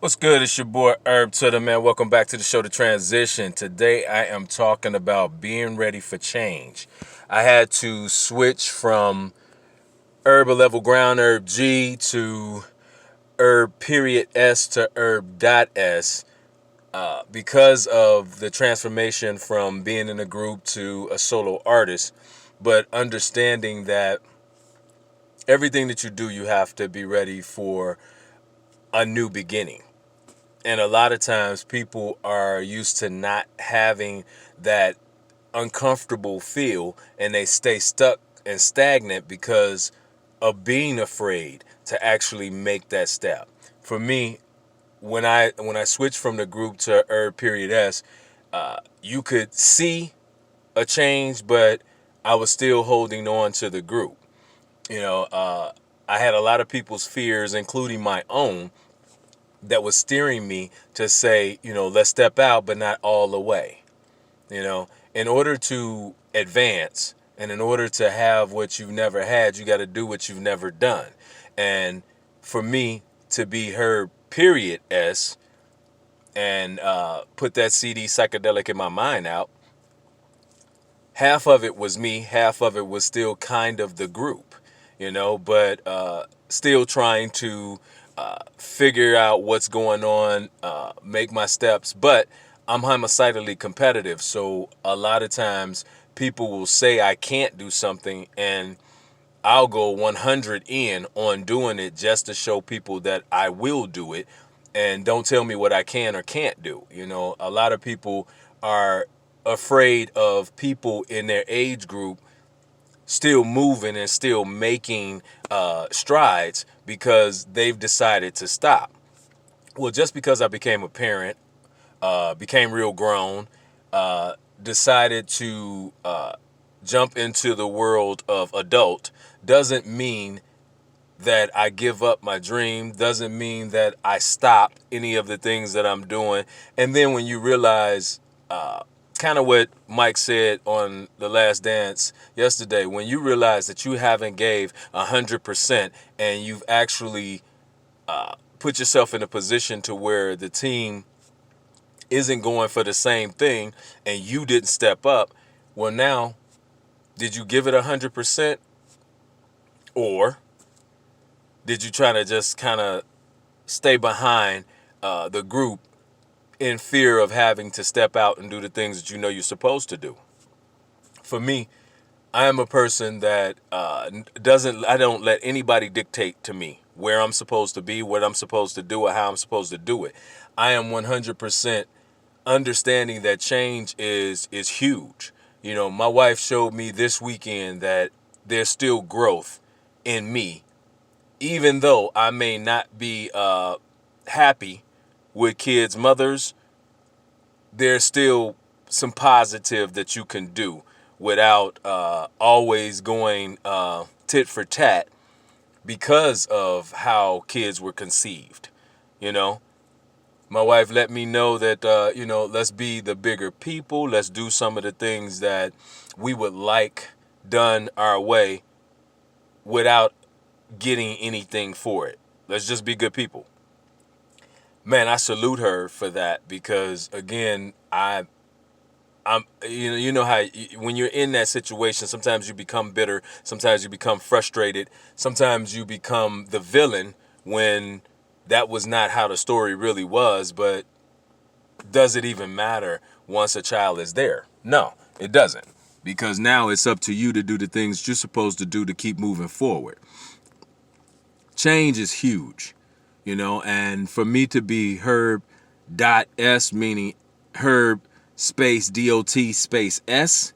What's good? It's your boy Herb to the man. Welcome back to the show, The Transition. Today I am talking about being ready for change. I had to switch from Herb level ground Herb G to Herb period S to Herb dot S because of the transformation from being in a group to a solo artist. But understanding that everything that you do, you have to be ready for a new beginning. And a lot of times people are used to not having that uncomfortable feel and they stay stuck and stagnant because of being afraid to actually make that step. For me, when I switched from the group to Herb period S, you could see a change, but I was still holding on to the group. You know, I had a lot of people's fears, including my own, that was steering me to say, let's step out, but not all the way. In order to advance and in order to have what you've never had, you got to do what you've never done. And for me to be her period S and put that CD psychedelic in my mind out, half of it was me, half of it was still kind of the group, but still trying to figure out what's going on, make my steps. But I'm homicidally competitive, so a lot of times people will say I can't do something, and I'll go 100 in on doing it just to show people that I will do it, and don't tell me what I can or can't do. A lot of people are afraid of people in their age group still moving and still making strides because they've decided to stop. Well, just because I became a parent, became real grown, decided to jump into the world of adult doesn't mean that I give up my dream, doesn't mean that I stop any of the things that I'm doing. And then when you realize, kind of what Mike said on The Last Dance yesterday, when you realize that you haven't gave 100% and you've actually put yourself in a position to where the team isn't going for the same thing and you didn't step up, well, now, did you give it 100%, or did you try to just kind of stay behind the group in fear of having to step out and do the things that you know you're supposed to do? For me, I am a person that I don't let anybody dictate to me where I'm supposed to be, what I'm supposed to do, or how I'm supposed to do it. I am 100% understanding that change is huge. My wife showed me this weekend that there's still growth in me, even though I may not be happy with kids' mothers. There's still some positive that you can do without always going tit for tat because of how kids were conceived. You know, my wife let me know that, let's be the bigger people. Let's do some of the things that we would like done our way without getting anything for it. Let's just be good people. Man, I salute her for that because, again, I'm how when you're in that situation, sometimes you become bitter, sometimes you become frustrated, sometimes you become the villain when that was not how the story really was. But does it even matter once a child is there? No, it doesn't, because now it's up to you to do the things you're supposed to do to keep moving forward. Change is huge, and for me to be Herb dot S, meaning Herb space DOT space S,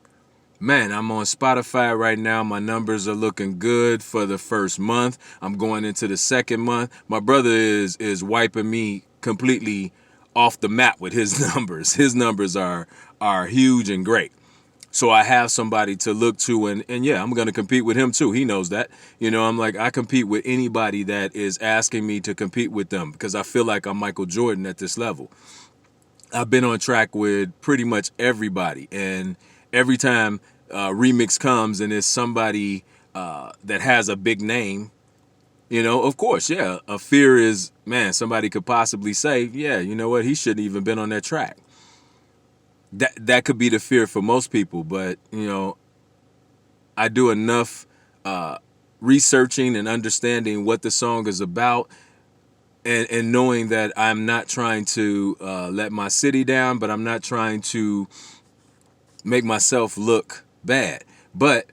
man, I'm on Spotify right now. My numbers are looking good for the first month. I'm going into the second month. My brother is wiping me completely off the map with his numbers. His numbers are huge and great. So I have somebody to look to, and yeah, I'm going to compete with him too. He knows that. I'm like, I compete with anybody that is asking me to compete with them because I feel like I'm Michael Jordan at this level. I've been on track with pretty much everybody, and every time remix comes and it's somebody that has a big name, Of course, yeah. A fear is, man, somebody could possibly say, yeah, you know what, he shouldn't even been on that track. That could be the fear for most people, but I do enough uh, researching and understanding what the song is about, and knowing that I'm not trying to let my city down, but I'm not trying to make myself look bad. But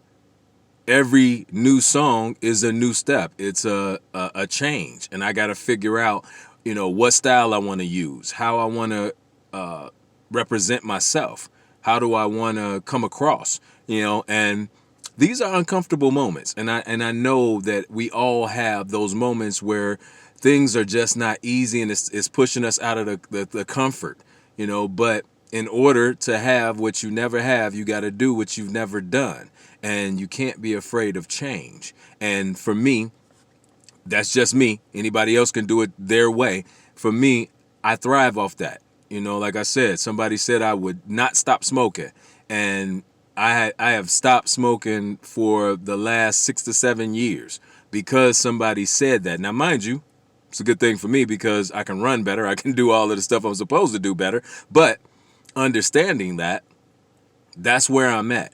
every new song is a new step. It's a change, and I got to figure out, what style I want to use, how I want to represent myself, how do I want to come across, and these are uncomfortable moments, and I know that we all have those moments where things are just not easy, and it's pushing us out of the comfort, but in order to have what you never have, you got to do what you've never done, and you can't be afraid of change. And for me, that's just me. Anybody else can do it their way. For me, I thrive off that. Like I said, somebody said I would not stop smoking, and I have stopped smoking for the last 6 to 7 years because somebody said that. Now, mind you, it's a good thing for me because I can run better. I can do all of the stuff I'm supposed to do better. But understanding that, that's where I'm at.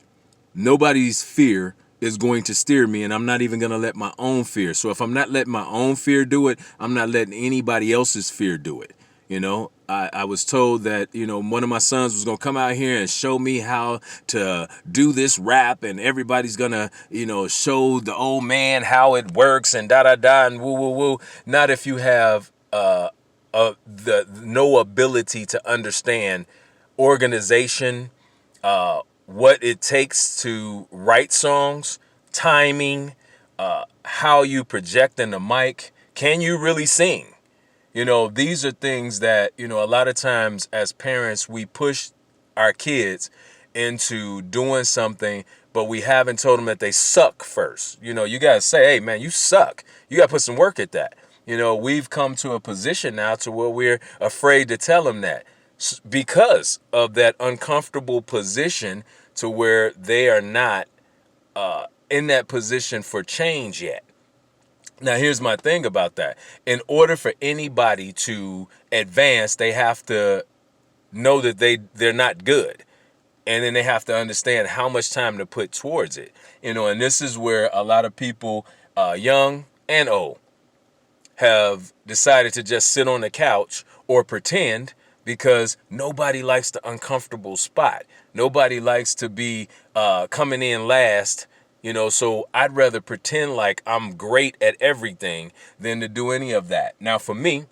Nobody's fear is going to steer me, and I'm not even going to let my own fear. So if I'm not letting my own fear do it, I'm not letting anybody else's fear do it. I was told that, one of my sons was going to come out here and show me how to do this rap, and everybody's going to, show the old man how it works and da da da and woo woo woo. Not if you have the no ability to understand organization, what it takes to write songs, timing, how you project in the mic. Can you really sing? These are things that, a lot of times as parents, we push our kids into doing something, but we haven't told them that they suck first. You got to say, hey, man, you suck. You got to put some work at that. We've come to a position now to where we're afraid to tell them that because of that uncomfortable position to where they are not in that position for change yet. Now, here's my thing about that. In order for anybody to advance, they have to know that they're not good. And then they have to understand how much time to put towards it. And this is where a lot of people, young and old, have decided to just sit on the couch or pretend because nobody likes the uncomfortable spot. Nobody likes to be coming in last. So I'd rather pretend like I'm great at everything than to do any of that. Now, for me,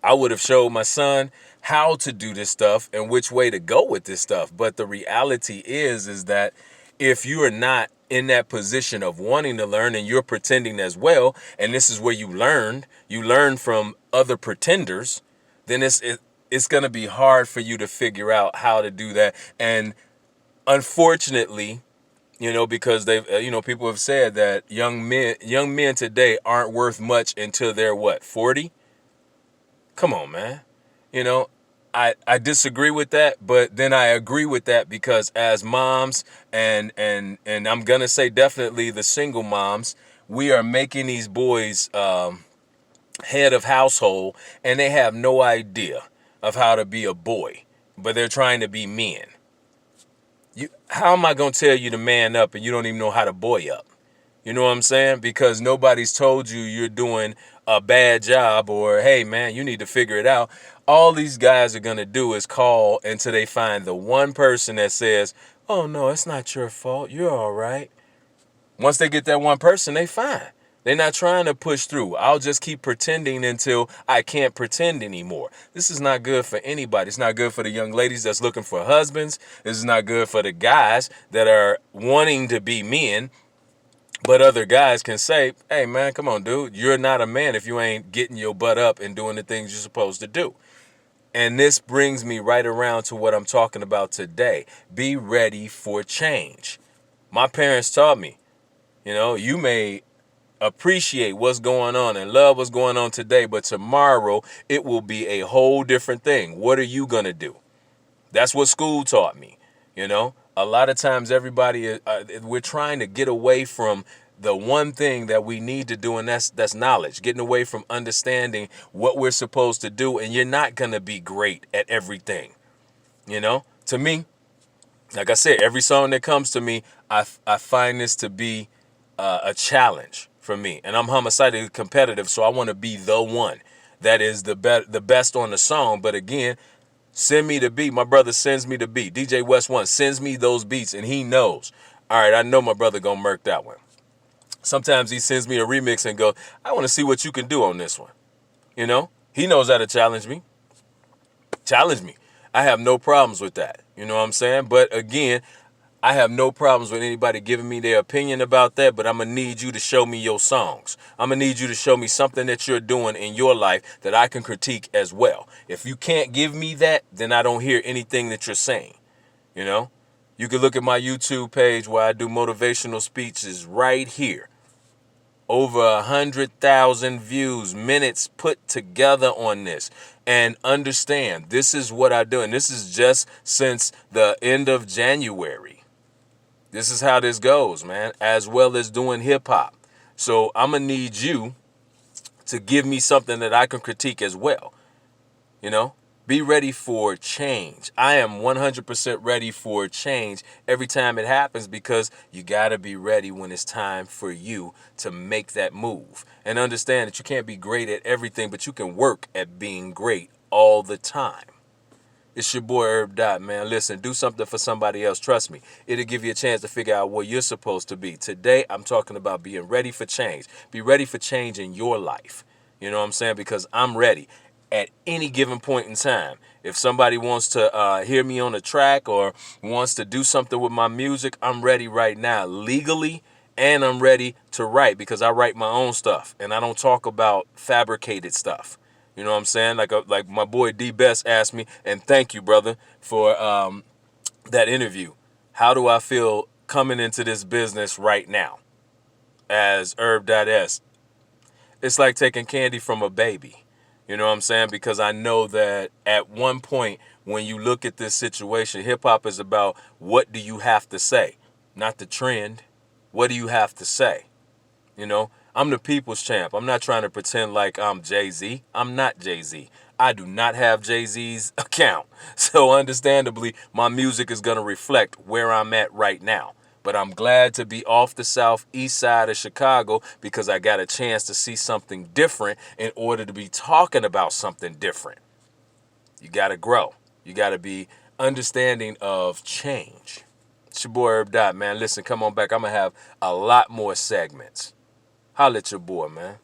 I would have showed my son how to do this stuff and which way to go with this stuff. But the reality is that if you are not in that position of wanting to learn and you're pretending as well, and this is where you learn from other pretenders, then it's going to be hard for you to figure out how to do that. And unfortunately, because they've, people have said that young men today aren't worth much until they're what, 40? Come on, man. You know, I disagree with that, but then I agree with that because as moms and I'm gonna say definitely the single moms, we are making these boys head of household, and they have no idea of how to be a boy, but they're trying to be men. How am I gonna tell you to man up and you don't even know how to boy up? You know what I'm saying? Because nobody's told you you're doing a bad job or, hey, man, you need to figure it out. All these guys are going to do is call until they find the one person that says, oh, no, it's not your fault. You're all right. Once they get that one person, they fine. They're not trying to push through. I'll just keep pretending until I can't pretend anymore. This is not good for anybody. It's not good for the young ladies that's looking for husbands. This is not good for the guys that are wanting to be men. But other guys can say, hey, man, come on, dude. You're not a man if you ain't getting your butt up and doing the things you're supposed to do. And this brings me right around to what I'm talking about today. Be ready for change. My parents taught me, you may appreciate what's going on and love what's going on today, but tomorrow it will be a whole different thing. What are you going to do? That's what school taught me. A lot of times we're trying to get away from the one thing that we need to do, and that's knowledge, getting away from understanding what we're supposed to do. And you're not going to be great at everything. To me, like I said, every song that comes to me, I find this to be a challenge for me. And I'm homicidally competitive, so I want to be the one that is the best on the song. But again, send me the beat. My brother sends me the beat. DJ West One sends me those beats, and he knows. All right, I know my brother gonna murk that one. Sometimes he sends me a remix and go, I want to see what you can do on this one. He knows how to challenge me. Challenge me. I have no problems with that. You know what I'm saying? But again, I have no problems with anybody giving me their opinion about that, but I'm going to need you to show me your songs. I'm going to need you to show me something that you're doing in your life that I can critique as well. If you can't give me that, then I don't hear anything that you're saying. You can look at my YouTube page where I do motivational speeches right here. Over 100,000 views, minutes put together on this. And understand, this is what I do. And this is just since the end of January. This is how this goes, man, as well as doing hip hop. So I'm going to need you to give me something that I can critique as well. Be ready for change. I am 100% ready for change every time it happens, because you got to be ready when it's time for you to make that move. And understand that you can't be great at everything, but you can work at being great all the time. It's your boy Herb Dot, man. Listen, do something for somebody else. Trust me, it'll give you a chance to figure out where you're supposed to be. Today, I'm talking about being ready for change. Be ready for change in your life. You know what I'm saying? Because I'm ready at any given point in time. If somebody wants to hear me on a track or wants to do something with my music, I'm ready right now legally, and I'm ready to write, because I write my own stuff and I don't talk about fabricated stuff. You know what I'm saying? Like my boy D Best asked me, and thank you, brother, for that interview. How do I feel coming into this business right now as Herb.S? It's like taking candy from a baby. You know what I'm saying? Because I know that at one point when you look at this situation, hip hop is about what do you have to say, not the trend. What do you have to say? I'm the people's champ. I'm not trying to pretend like I'm Jay-Z. I'm not Jay-Z. I do not have Jay-Z's account. So understandably, my music is going to reflect where I'm at right now. But I'm glad to be off the southeast side of Chicago, because I got a chance to see something different in order to be talking about something different. You got to grow. You got to be understanding of change. It's your boy Herb Dot, man. Listen, come on back. I'm going to have a lot more segments. Holla at your boy, man.